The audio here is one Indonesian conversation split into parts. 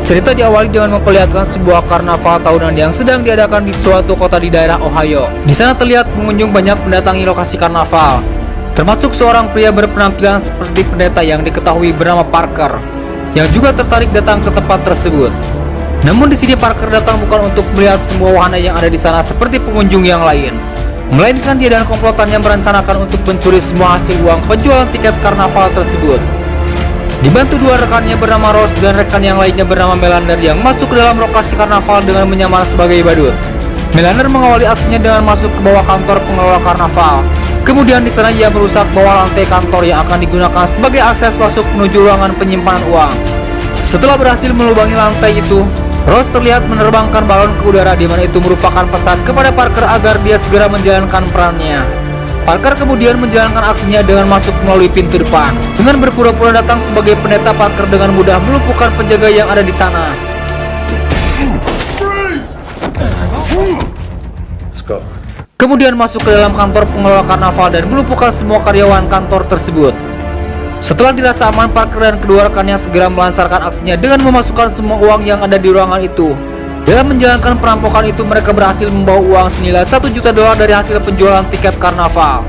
Cerita diawali dengan memperlihatkan sebuah karnaval tahunan yang sedang diadakan di suatu kota di daerah Ohio. Di sana terlihat pengunjung banyak mendatangi lokasi karnaval, termasuk seorang pria berpenampilan seperti pendeta yang diketahui bernama Parker, yang juga tertarik datang ke tempat tersebut. Namun di sini Parker datang bukan untuk melihat semua wahana yang ada di sana seperti pengunjung yang lain, melainkan dia dan komplotannya merencanakan untuk mencuri semua hasil uang penjualan tiket karnaval tersebut. Dibantu dua rekannya bernama Ross dan rekan yang lainnya bernama Melander yang masuk ke dalam lokasi karnaval dengan menyamar sebagai badut. Melander mengawali aksinya dengan masuk ke bawah kantor pengelola karnaval. Kemudian di sana ia merusak bawah lantai kantor yang akan digunakan sebagai akses masuk menuju ruangan penyimpanan uang. Setelah berhasil melubangi lantai itu, Ross terlihat menerbangkan balon ke udara di mana itu merupakan pesan kepada Parker agar dia segera menjalankan perannya. Parker kemudian menjalankan aksinya dengan masuk melalui pintu depan. Dengan berpura-pura datang sebagai pendeta, Parker dengan mudah melumpuhkan penjaga yang ada di sana. Kemudian masuk ke dalam kantor pengelola karnaval dan melumpuhkan semua karyawan kantor tersebut. Setelah dirasa aman, Parker dan kedua rekannya segera melancarkan aksinya dengan memasukkan semua uang yang ada di ruangan itu. Dalam menjalankan perampokan itu, mereka berhasil membawa uang senilai $1 juta dari hasil penjualan tiket karnaval.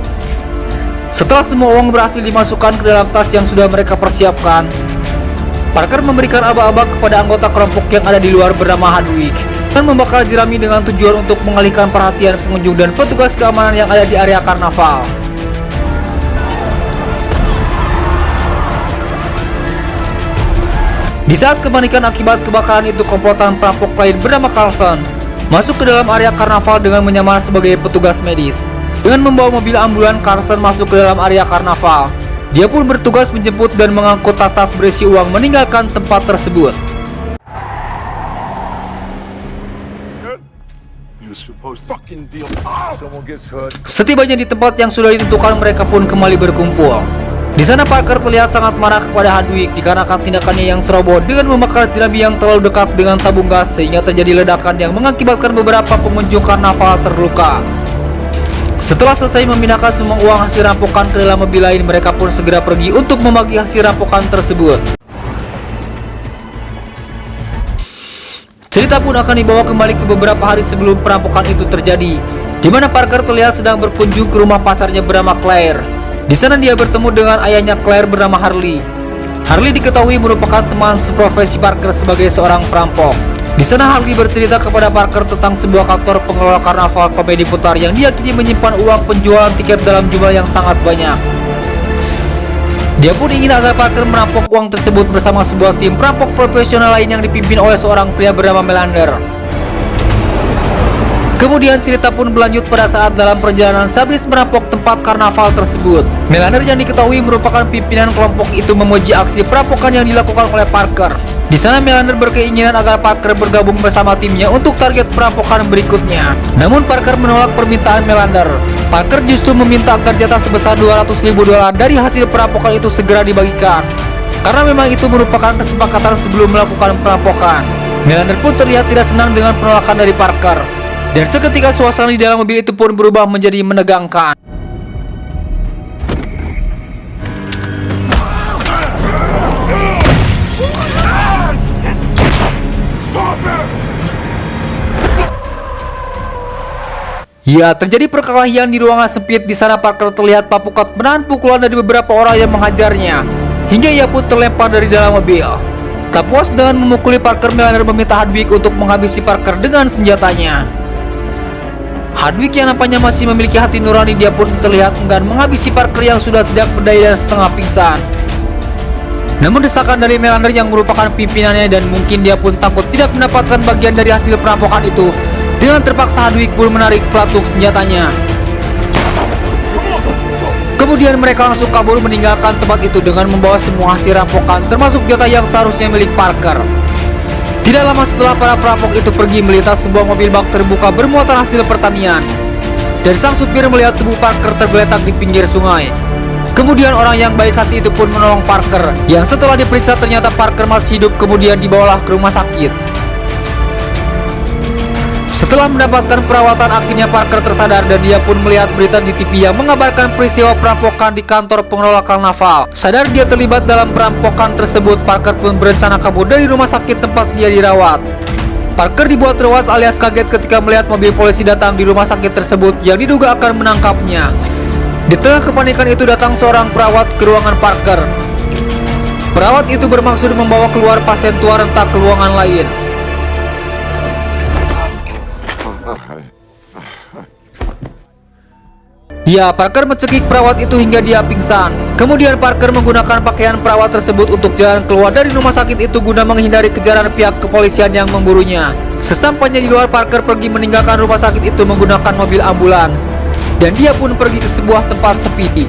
Setelah semua uang berhasil dimasukkan ke dalam tas yang sudah mereka persiapkan, Parker memberikan aba-aba kepada anggota kelompok yang ada di luar bernama Hadwig dan membakar jerami dengan tujuan untuk mengalihkan perhatian pengunjung dan petugas keamanan yang ada di area karnaval. Di saat kepanikan akibat kebakaran itu, komplotan perampok lain bernama Carlson masuk ke dalam area karnaval dengan menyamar sebagai petugas medis. Dengan membawa mobil ambulan, Carlson masuk ke dalam area karnaval. Dia pun bertugas menjemput dan mengangkut tas-tas berisi uang meninggalkan tempat tersebut. Setibanya di tempat yang sudah ditentukan, mereka pun kembali berkumpul. Di sana Parker terlihat sangat marah kepada Hadwig dikarenakan tindakannya yang ceroboh dengan membakar jerami yang terlalu dekat dengan tabung gas sehingga terjadi ledakan yang mengakibatkan beberapa pengunjung karnaval terluka. Setelah selesai memindahkan semua uang hasil rampokan ke dalam mobil lain, mereka pun segera pergi untuk membagi hasil rampokan tersebut. Cerita pun akan dibawa kembali ke beberapa hari sebelum perampokan itu terjadi, di mana Parker terlihat sedang berkunjung ke rumah pacarnya bernama Claire. Di sana dia bertemu dengan ayahnya Claire bernama Harley. Harley diketahui merupakan teman seprofesi Parker sebagai seorang perampok. Di sana Harley bercerita kepada Parker tentang sebuah kantor pengelola karnaval komedi putar yang diyakini menyimpan uang penjualan tiket dalam jumlah yang sangat banyak. Dia pun ingin agar Parker merampok uang tersebut bersama sebuah tim perampok profesional lain yang dipimpin oleh seorang pria bernama Melander. Kemudian cerita pun berlanjut pada saat dalam perjalanan sehabis merampok tempat karnaval tersebut. Melander yang diketahui merupakan pimpinan kelompok itu memuji aksi perampokan yang dilakukan oleh Parker. Di sana Melander berkeinginan agar Parker bergabung bersama timnya untuk target perampokan berikutnya. Namun Parker menolak permintaan Melander. Parker justru meminta agar jatah sebesar $200.000 dari hasil perampokan itu segera dibagikan, karena memang itu merupakan kesepakatan sebelum melakukan perampokan. Melander pun terlihat tidak senang dengan penolakan dari Parker. Dan seketika suasana di dalam mobil itu pun berubah menjadi menegangkan. Ya, terjadi perkelahian di ruangan sempit. Di sana Parker terlihat papukat menahan pukulan dari beberapa orang yang menghajarnya, hingga ia pun terlempar dari dalam mobil. Tak puas dengan memukuli Parker, Melander meminta Hadwig untuk menghabisi Parker dengan senjatanya. Hadwig yang nampaknya masih memiliki hati nurani, dia pun terlihat enggan menghabisi Parker yang sudah tidak berdaya dan setengah pingsan. Namun desakan dari Melander yang merupakan pimpinannya dan mungkin dia pun takut tidak mendapatkan bagian dari hasil perampokan itu, dengan terpaksa Hadwig pun menarik pelatuk senjatanya. Kemudian mereka langsung kabur meninggalkan tempat itu dengan membawa semua hasil rampokan termasuk jatah yang seharusnya milik Parker. Tidak lama setelah para perampok itu pergi, melintas sebuah mobil bak terbuka bermuatan hasil pertanian, dan sang supir melihat tubuh Parker tergeletak di pinggir sungai. Kemudian orang yang baik hati itu pun menolong Parker, yang setelah diperiksa ternyata Parker masih hidup, kemudian dibawalah ke rumah sakit. Setelah mendapatkan perawatan, akhirnya Parker tersadar dan dia pun melihat berita di TV yang mengabarkan peristiwa perampokan di kantor pengelola karnaval. Sadar dia terlibat dalam perampokan tersebut, Parker pun berencana kabur dari rumah sakit tempat dia dirawat. Parker dibuat tewas alias kaget ketika melihat mobil polisi datang di rumah sakit tersebut yang diduga akan menangkapnya. Di tengah kepanikan itu datang seorang perawat ke ruangan Parker. Perawat itu bermaksud membawa keluar pasien tua rentak ke ruangan lain. Ya, Parker mencekik perawat itu hingga dia pingsan. Kemudian Parker menggunakan pakaian perawat tersebut untuk jalan keluar dari rumah sakit itu guna menghindari kejaran pihak kepolisian yang memburunya. Sesampainya di luar, Parker pergi meninggalkan rumah sakit itu menggunakan mobil ambulans. Dan dia pun pergi ke sebuah tempat sepi.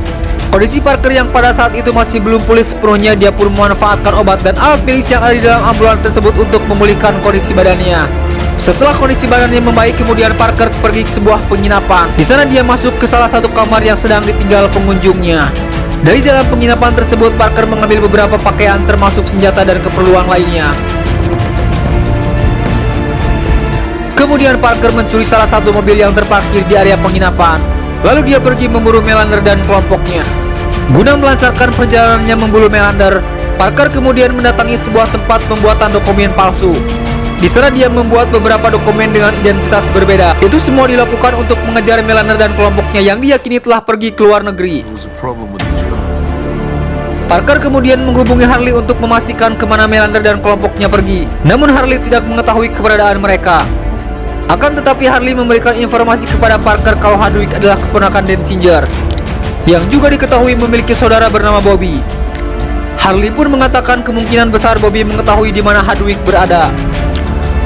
Kondisi Parker yang pada saat itu masih belum pulih sepenuhnya, dia pun memanfaatkan obat dan alat medis yang ada di dalam ambulans tersebut untuk memulihkan kondisi badannya. Setelah kondisi badannya membaik, kemudian Parker pergi ke sebuah penginapan. Di sana dia masuk ke salah satu kamar yang sedang ditinggal pengunjungnya. Dari dalam penginapan tersebut, Parker mengambil beberapa pakaian termasuk senjata dan keperluan lainnya. Kemudian Parker mencuri salah satu mobil yang terparkir di area penginapan. Lalu dia pergi memburu Melander dan kelompoknya. Guna melancarkan perjalanannya memburu Melander, Parker kemudian mendatangi sebuah tempat pembuatan dokumen palsu. Di sana dia membuat beberapa dokumen dengan identitas berbeda. Itu semua dilakukan untuk mengejar Melander dan kelompoknya yang diyakini telah pergi ke luar negeri. Parker kemudian menghubungi Harley untuk memastikan kemana Melander dan kelompoknya pergi. Namun Harley tidak mengetahui keberadaan mereka. Akan tetapi Harley memberikan informasi kepada Parker kalau Hadwick adalah keponakan Denzinger, yang juga diketahui memiliki saudara bernama Bobby. Harley pun mengatakan kemungkinan besar Bobby mengetahui di mana Hadwick berada.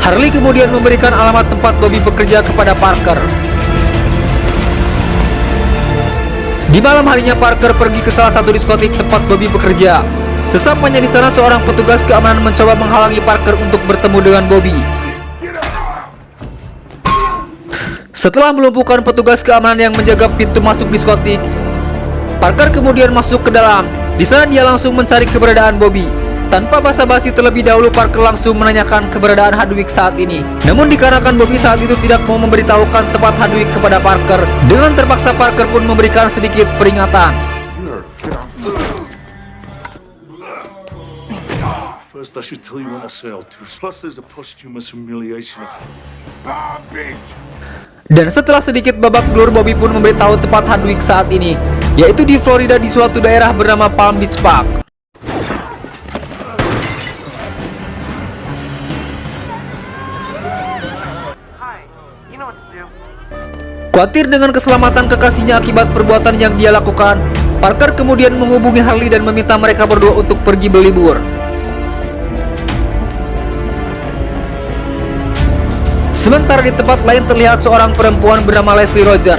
Harley kemudian memberikan alamat tempat Bobby bekerja kepada Parker. Di malam harinya Parker pergi ke salah satu diskotik tempat Bobby bekerja. Sesampainya di sana, seorang petugas keamanan mencoba menghalangi Parker untuk bertemu dengan Bobby. Setelah melumpuhkan petugas keamanan yang menjaga pintu masuk diskotik, Parker kemudian masuk ke dalam. Di sana dia langsung mencari keberadaan Bobby. Tanpa basa-basi terlebih dahulu, Parker langsung menanyakan keberadaan Hadwick saat ini. Namun dikarenakan Bobby saat itu tidak mau memberitahukan tempat Hadwick kepada Parker, dengan terpaksa Parker pun memberikan sedikit peringatan. First, I should tell you when I sell to. Plus, there's a posthumous humiliation. Dan setelah sedikit babak belur, Bobby pun memberitahu tempat Hadwick saat ini, yaitu di Florida di suatu daerah bernama Palm Beach Park. Khawatir dengan keselamatan kekasihnya akibat perbuatan yang dia lakukan, Parker kemudian menghubungi Harley dan meminta mereka berdua untuk pergi berlibur. Sementara di tempat lain terlihat seorang perempuan bernama Leslie Roger.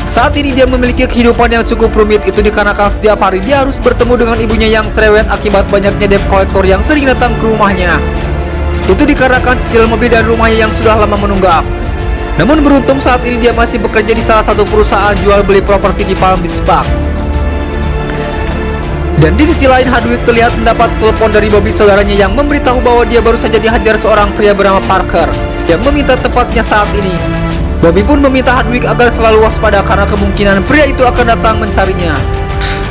Saat ini dia memiliki kehidupan yang cukup rumit, itu dikarenakan setiap hari dia harus bertemu dengan ibunya yang cerewet akibat banyaknya debt collector yang sering datang ke rumahnya. Itu dikarenakan cicilan mobil dan rumahnya yang sudah lama menunggak. Namun beruntung saat ini dia masih bekerja di salah satu perusahaan jual beli properti di Palm Beach Park. Dan di sisi lain, Hadwick terlihat mendapat telepon dari Bobby saudaranya yang memberitahu bahwa dia baru saja dihajar seorang pria bernama Parker yang meminta tempatnya saat ini. Bobby pun meminta Hadwick agar selalu waspada karena kemungkinan pria itu akan datang mencarinya.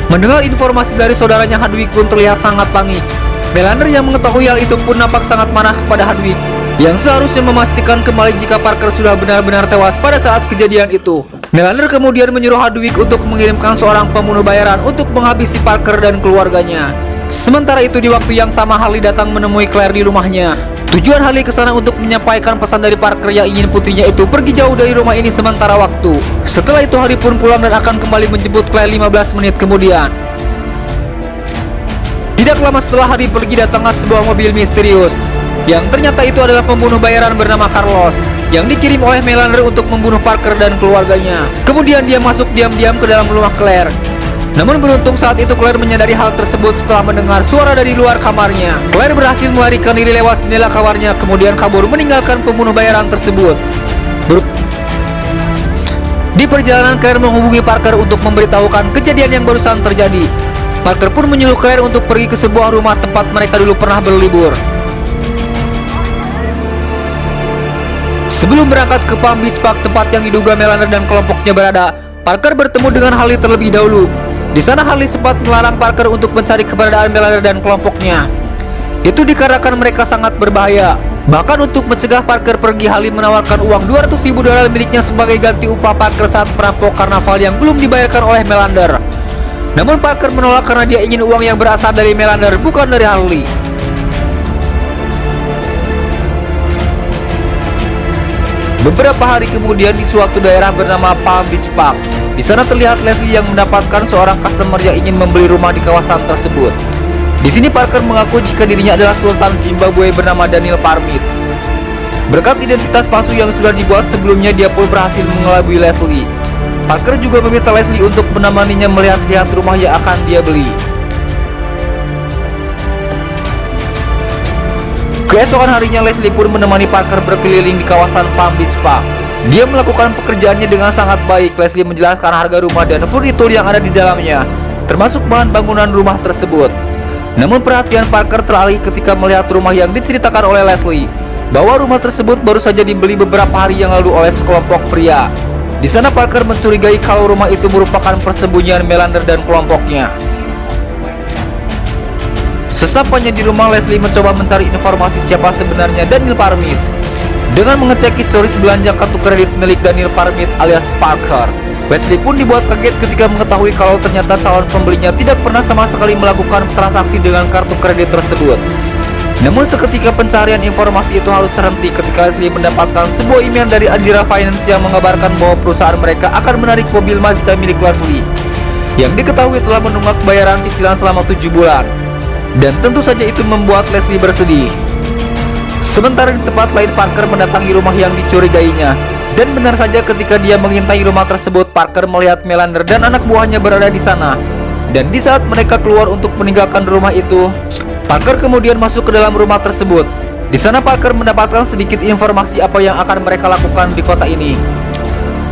Mendengar informasi dari saudaranya, Hadwick pun terlihat sangat panik. Melander yang mengetahui hal itu pun nampak sangat marah kepada Hadwick, yang seharusnya memastikan kembali jika Parker sudah benar-benar tewas pada saat kejadian itu. Melander kemudian menyuruh Hadwick untuk mengirimkan seorang pembunuh bayaran untuk menghabisi Parker dan keluarganya. Sementara itu di waktu yang sama, Harley datang menemui Claire di rumahnya. Tujuan Harley ke sana untuk menyampaikan pesan dari Parker yang ingin putrinya itu pergi jauh dari rumah ini sementara waktu. Setelah itu Harley pun pulang dan akan kembali menjemput Claire 15 menit kemudian. Tidak lama setelah Harley pergi, datanglah sebuah mobil misterius yang ternyata itu adalah pembunuh bayaran bernama Carlos yang dikirim oleh Melander untuk membunuh Parker dan keluarganya. Kemudian dia masuk diam-diam ke dalam rumah Claire. Namun beruntung saat itu Claire menyadari hal tersebut setelah mendengar suara dari luar kamarnya. Claire berhasil melarikan diri lewat jendela kamarnya, kemudian kabur meninggalkan pembunuh bayaran tersebut. Di perjalanan, Claire menghubungi Parker untuk memberitahukan kejadian yang barusan terjadi. Parker pun menyuruh Claire untuk pergi ke sebuah rumah tempat mereka dulu pernah berlibur. Sebelum berangkat ke Palm Beach Park, tempat yang diduga Melander dan kelompoknya berada, Parker bertemu dengan Harley terlebih dahulu. Di sana Harley sempat melarang Parker untuk mencari keberadaan Melander dan kelompoknya. Itu dikarenakan mereka sangat berbahaya. Bahkan untuk mencegah Parker pergi, Harley menawarkan uang $200.000 miliknya sebagai ganti upah Parker saat merampok karnaval yang belum dibayarkan oleh Melander. Namun Parker menolak karena dia ingin uang yang berasal dari Melander, bukan dari Harley. Beberapa hari kemudian di suatu daerah bernama Palm Beach Park, di sana terlihat Leslie yang mendapatkan seorang customer yang ingin membeli rumah di kawasan tersebut. Di sini Parker mengaku jika dirinya adalah Sultan Zimbabwe bernama Daniel Parmit. Berkat identitas palsu yang sudah dibuat sebelumnya, dia pun berhasil mengelabui Leslie. Parker juga meminta Leslie untuk menemaninya melihat-lihat rumah yang akan dia beli. Keesokan harinya Leslie pun menemani Parker berkeliling di kawasan Palm Beach Park. Dia melakukan pekerjaannya dengan sangat baik. Leslie menjelaskan harga rumah dan furnitur yang ada di dalamnya, termasuk bahan bangunan rumah tersebut. Namun perhatian Parker teralih ketika melihat rumah yang diceritakan oleh Leslie, bahwa rumah tersebut baru saja dibeli beberapa hari yang lalu oleh sekelompok pria. Di sana Parker mencurigai kalau rumah itu merupakan persembunyian Melander dan kelompoknya. Sesampainya di rumah, Leslie mencoba mencari informasi siapa sebenarnya Daniel Parmit dengan mengecek historis belanja kartu kredit milik Daniel Parmit alias Parker. Leslie pun dibuat kaget ketika mengetahui kalau ternyata calon pembelinya tidak pernah sama sekali melakukan transaksi dengan kartu kredit tersebut. Namun seketika pencarian informasi itu harus terhenti ketika Leslie mendapatkan sebuah email dari Adira Finance yang mengabarkan bahwa perusahaan mereka akan menarik mobil Mazda milik Leslie yang diketahui telah menunggak bayaran cicilan selama 7 bulan. Dan tentu saja itu membuat Leslie bersedih. Sementara di tempat lain, Parker mendatangi rumah yang dicurigainya. Dan benar saja ketika dia mengintai rumah tersebut, Parker melihat Melander dan anak buahnya berada di sana. Dan di saat mereka keluar untuk meninggalkan rumah itu, Parker kemudian masuk ke dalam rumah tersebut. Di sana Parker mendapatkan sedikit informasi apa yang akan mereka lakukan di kota ini.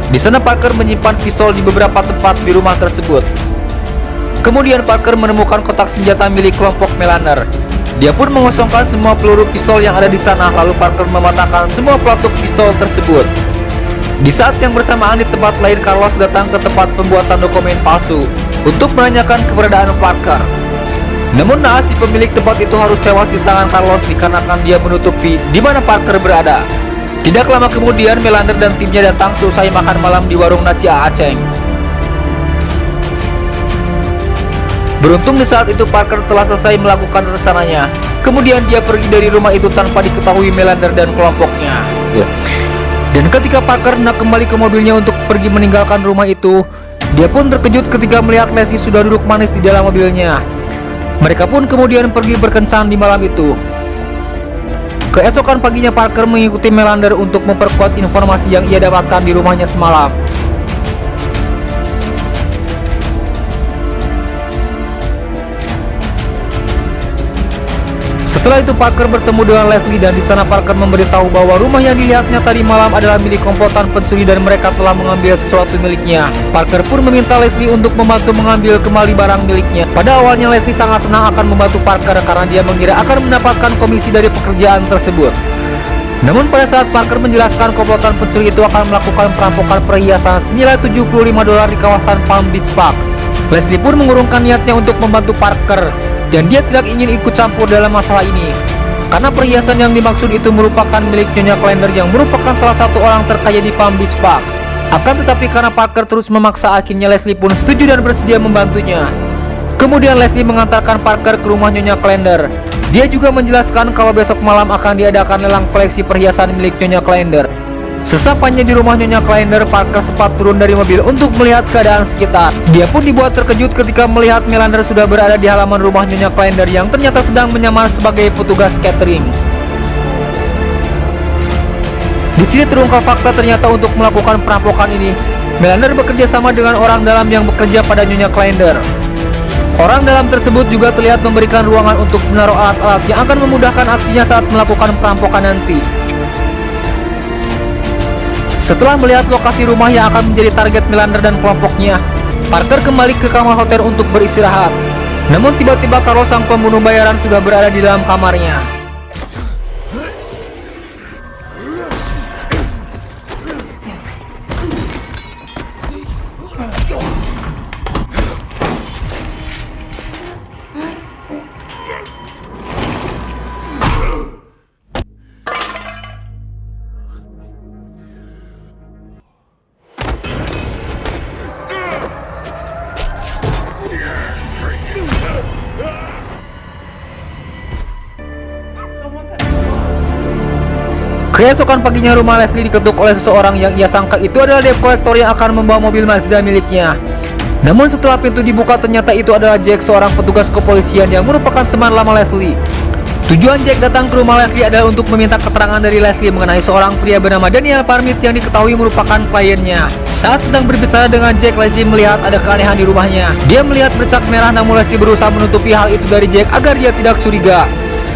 Di sana Parker menyimpan pistol di beberapa tempat di rumah tersebut. Kemudian Parker menemukan kotak senjata milik kelompok Melander. Dia pun mengosongkan semua peluru pistol yang ada di sana, lalu Parker mematahkan semua peletuk pistol tersebut. Di saat yang bersamaan di tempat lain, Carlos datang ke tempat pembuatan dokumen palsu untuk menanyakan keberadaan Parker. Namun naas, si pemilik tempat itu harus tewas di tangan Carlos dikarenakan dia menutupi di mana Parker berada. Tidak lama kemudian, Melander dan timnya datang seusai makan malam di warung nasi Aceh. Beruntung di saat itu Parker telah selesai melakukan rencananya. Kemudian dia pergi dari rumah itu tanpa diketahui Melander dan kelompoknya. Dan ketika Parker hendak kembali ke mobilnya untuk pergi meninggalkan rumah itu, dia pun terkejut ketika melihat Leslie sudah duduk manis di dalam mobilnya. Mereka pun kemudian pergi berkencan di malam itu. Keesokan paginya Parker mengikuti Melander untuk memperkuat informasi yang ia dapatkan di rumahnya semalam. Setelah itu Parker bertemu dengan Leslie dan di sana Parker memberitahu bahwa rumah yang dilihatnya tadi malam adalah milik komplotan pencuri dan mereka telah mengambil sesuatu miliknya. Parker pun meminta Leslie untuk membantu mengambil kembali barang miliknya. Pada awalnya Leslie sangat senang akan membantu Parker karena dia mengira akan mendapatkan komisi dari pekerjaan tersebut. Namun pada saat Parker menjelaskan komplotan pencuri itu akan melakukan perampokan perhiasan senilai $75 di kawasan Palm Beach Park, Leslie pun mengurungkan niatnya untuk membantu Parker. Dan dia tidak ingin ikut campur dalam masalah ini karena perhiasan yang dimaksud itu merupakan milik Nyonya Klender yang merupakan salah satu orang terkaya di Palm Beach Park. Akan tetapi karena Parker terus memaksa, akhirnya Leslie pun setuju dan bersedia membantunya. Kemudian Leslie mengantarkan Parker ke rumah Nyonya Klender. Dia juga menjelaskan kalau besok malam akan diadakan lelang koleksi perhiasan milik Nyonya Klender. Sesampainya di rumah Nyonya Klender, Parker sempat turun dari mobil untuk melihat keadaan sekitar. Dia pun dibuat terkejut ketika melihat Melander sudah berada di halaman rumah Nyonya Klender yang ternyata sedang menyamar sebagai petugas catering. Di sini terungkap fakta ternyata untuk melakukan perampokan ini, Melander bekerja sama dengan orang dalam yang bekerja pada Nyonya Klender. Orang dalam tersebut juga terlihat memberikan ruangan untuk menaruh alat-alat yang akan memudahkan aksinya saat melakukan perampokan nanti. Setelah melihat lokasi rumah yang akan menjadi target Melander dan kelompoknya, Parker kembali ke kamar hotel untuk beristirahat. Namun tiba-tiba Carlos sang pembunuh bayaran sudah berada di dalam kamarnya. Keesokan paginya rumah Leslie diketuk oleh seseorang yang ia sangka itu adalah debt collector yang akan membawa mobil Mazda miliknya. Namun setelah pintu dibuka ternyata itu adalah Jack, seorang petugas kepolisian yang merupakan teman lama Leslie. Tujuan Jack datang ke rumah Leslie adalah untuk meminta keterangan dari Leslie mengenai seorang pria bernama Daniel Parmit yang diketahui merupakan kliennya. Saat sedang berbicara dengan Jack, Leslie melihat ada keanehan di rumahnya. Dia melihat bercak merah, namun Leslie berusaha menutupi hal itu dari Jack agar dia tidak curiga.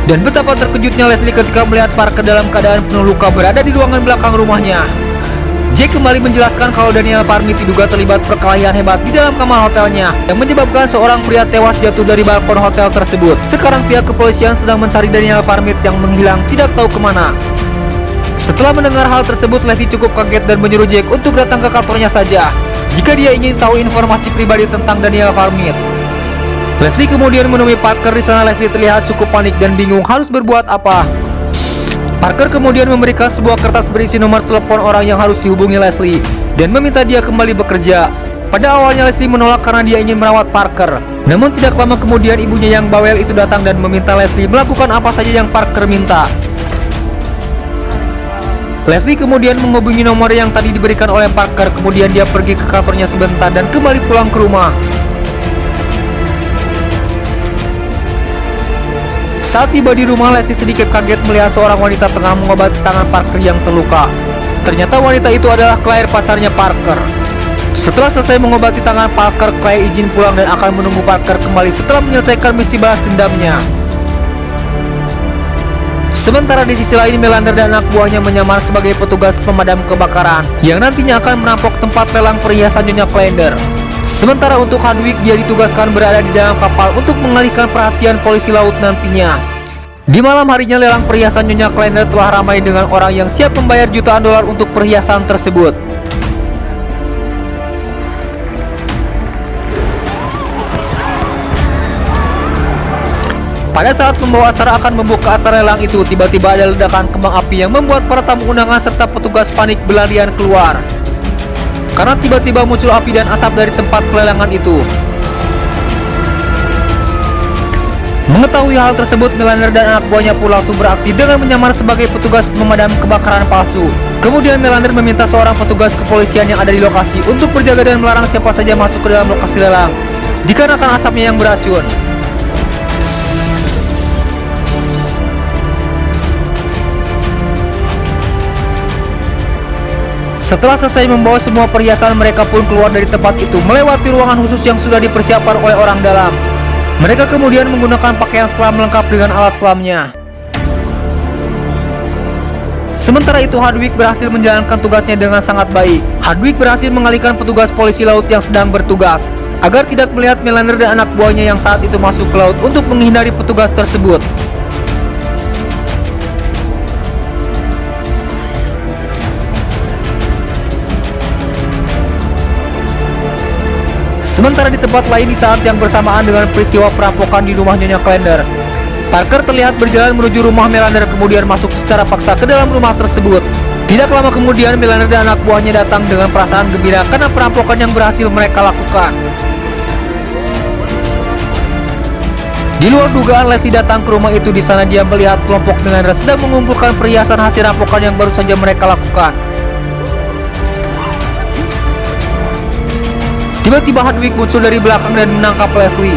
Dan betapa terkejutnya Leslie ketika melihat Parker dalam keadaan penuh luka berada di ruangan belakang rumahnya. Jack kembali menjelaskan kalau Daniel Parmit diduga terlibat perkelahian hebat di dalam kamar hotelnya yang menyebabkan seorang pria tewas jatuh dari balkon hotel tersebut. Sekarang pihak kepolisian sedang mencari Daniel Parmit yang menghilang tidak tahu kemana. Setelah mendengar hal tersebut, Leslie cukup kaget dan menyuruh Jack untuk datang ke kantornya saja jika dia ingin tahu informasi pribadi tentang Daniel Parmit. Leslie kemudian menemui Parker. Di sana Leslie terlihat cukup panik dan bingung harus berbuat apa. Parker kemudian memberikan sebuah kertas berisi nomor telepon orang yang harus dihubungi Leslie dan meminta dia kembali bekerja. Pada awalnya Leslie menolak karena dia ingin merawat Parker. Namun tidak lama kemudian ibunya yang bawel itu datang dan meminta Leslie melakukan apa saja yang Parker minta. Leslie kemudian menghubungi nomor yang tadi diberikan oleh Parker. Kemudian dia pergi ke kantornya sebentar dan kembali pulang ke rumah. Saat tiba di rumah, Leslie sedikit kaget melihat seorang wanita tengah mengobati tangan Parker yang terluka. Ternyata wanita itu adalah Claire, pacarnya Parker. Setelah selesai mengobati tangan Parker, Claire izin pulang dan akan menunggu Parker kembali setelah menyelesaikan misi balas dendamnya. Sementara di sisi lain, Melander dan anak buahnya menyamar sebagai petugas pemadam kebakaran yang nantinya akan merampok tempat lelang perhiasan Nyonya Klender. Sementara untuk Hadwig, dia ditugaskan berada di dalam kapal untuk mengalihkan perhatian polisi laut nantinya. Di malam harinya, lelang perhiasan Nyonya Klender telah ramai dengan orang yang siap membayar jutaan dolar untuk perhiasan tersebut. Pada saat pembawa acara akan membuka acara lelang itu, tiba-tiba ada ledakan kembang api yang membuat para tamu undangan serta petugas panik berlarian keluar. Karena tiba-tiba muncul api dan asap dari tempat pelelangan itu. Mengetahui hal tersebut, Melander dan anak buahnya pun langsung beraksi dengan menyamar sebagai petugas pemadam kebakaran palsu. Kemudian Melander meminta seorang petugas kepolisian yang ada di lokasi untuk berjaga dan melarang siapa saja masuk ke dalam lokasi lelang, dikarenakan asapnya yang beracun. Setelah selesai membawa semua perhiasan, mereka pun keluar dari tempat itu melewati ruangan khusus yang sudah dipersiapkan oleh orang dalam. Mereka kemudian menggunakan pakaian selam lengkap dengan alat selamnya. Sementara itu, Hadwig berhasil menjalankan tugasnya dengan sangat baik. Hadwig berhasil mengalihkan petugas polisi laut yang sedang bertugas agar tidak melihat Melander dan anak buahnya yang saat itu masuk ke laut untuk menghindari petugas tersebut. Sementara di tempat lain, di saat yang bersamaan dengan peristiwa perampokan di rumah Nyonya Klender, Parker terlihat berjalan menuju rumah Melander kemudian masuk secara paksa ke dalam rumah tersebut. Tidak lama kemudian, Melander dan anak buahnya datang dengan perasaan gembira karena perampokan yang berhasil mereka lakukan. Di luar dugaan, Leslie datang ke rumah itu. Di sana dia melihat kelompok Melander sedang mengumpulkan perhiasan hasil rampokan yang baru saja mereka lakukan. Tiba-tiba Hadwig muncul dari belakang dan menangkap Leslie.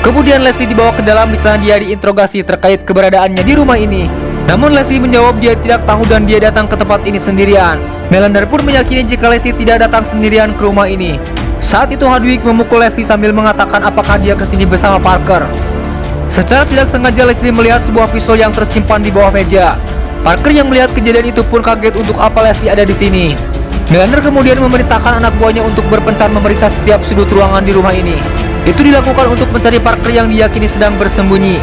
Kemudian Leslie dibawa ke dalam. Di sana dia diinterogasi terkait keberadaannya di rumah ini. Namun Leslie menjawab dia tidak tahu dan dia datang ke tempat ini sendirian. Melander pun meyakini jika Leslie tidak datang sendirian ke rumah ini. Saat itu Hadwig memukul Leslie sambil mengatakan apakah dia kesini bersama Parker. Secara tidak sengaja Leslie melihat sebuah pistol yang tersimpan di bawah meja. Parker yang melihat kejadian itu pun kaget untuk apa Leslie ada di sini. Melander kemudian memerintahkan anak buahnya untuk berpencar memeriksa setiap sudut ruangan di rumah ini. Itu dilakukan untuk mencari Parker yang diyakini sedang bersembunyi.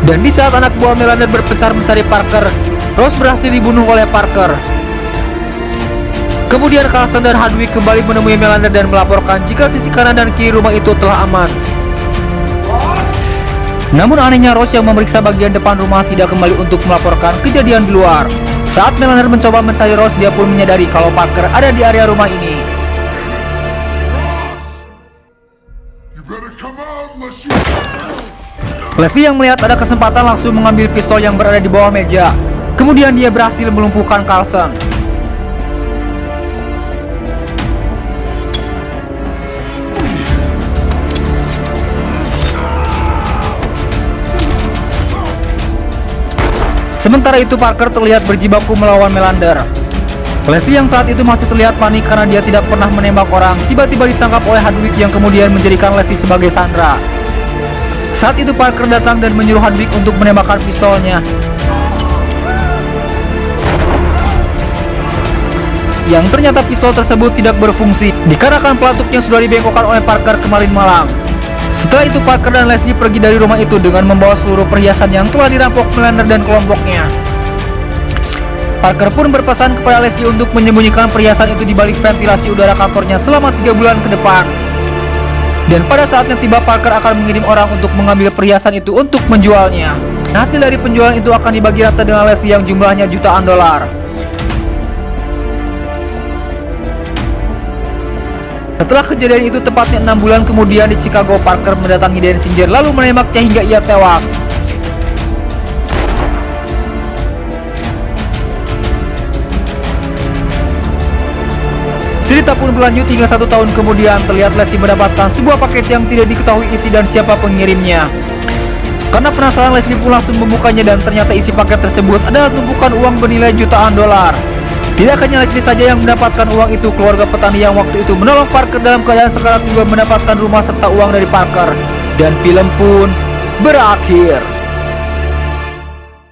Dan di saat anak buah Melander berpencar mencari Parker, Rose berhasil dibunuh oleh Parker. Kemudian Carlson dan Hadwig kembali menemui Melander dan melaporkan jika sisi kanan dan kiri rumah itu telah aman. Namun anehnya, Rose yang memeriksa bagian depan rumah tidak kembali untuk melaporkan kejadian di luar. Saat Melander mencoba mencari Rose, dia pun menyadari kalau Parker ada di area rumah ini. You better Leslie yang melihat ada kesempatan langsung mengambil pistol yang berada di bawah meja. Kemudian dia berhasil melumpuhkan Carlson. Sementara itu Parker terlihat berjibaku melawan Melander. Leslie yang saat itu masih terlihat panik karena dia tidak pernah menembak orang, tiba-tiba ditangkap oleh Hadwig yang kemudian menjadikan Leslie sebagai sandera. Saat itu Parker datang dan menyuruh Hadwig untuk menembakkan pistolnya, yang ternyata pistol tersebut tidak berfungsi dikarenakan pelatuknya sudah dibengkokkan oleh Parker kemarin malam. Setelah itu Parker dan Leslie pergi dari rumah itu dengan membawa seluruh perhiasan yang telah dirampok Melander dan kelompoknya. Parker pun berpesan kepada Leslie untuk menyembunyikan perhiasan itu di balik ventilasi udara kantornya selama 3 bulan ke depan. Dan pada saatnya tiba, Parker akan mengirim orang untuk mengambil perhiasan itu untuk menjualnya. Hasil dari penjualan itu akan dibagi rata dengan Leslie yang jumlahnya jutaan dolar. Setelah kejadian itu tepatnya 6 bulan kemudian di Chicago, Parker mendatangi Denzinger lalu menembaknya hingga ia tewas. Cerita pun berlanjut hingga 1 tahun kemudian terlihat Leslie mendapatkan sebuah paket yang tidak diketahui isi dan siapa pengirimnya. Karena penasaran, Leslie pun langsung membukanya dan ternyata isi paket tersebut adalah tumpukan uang bernilai jutaan dolar. Tidak hanya Leslie saja yang mendapatkan uang itu, keluarga petani yang waktu itu menolong Parker dalam keadaan sekarat juga mendapatkan rumah serta uang dari Parker. Dan film pun berakhir.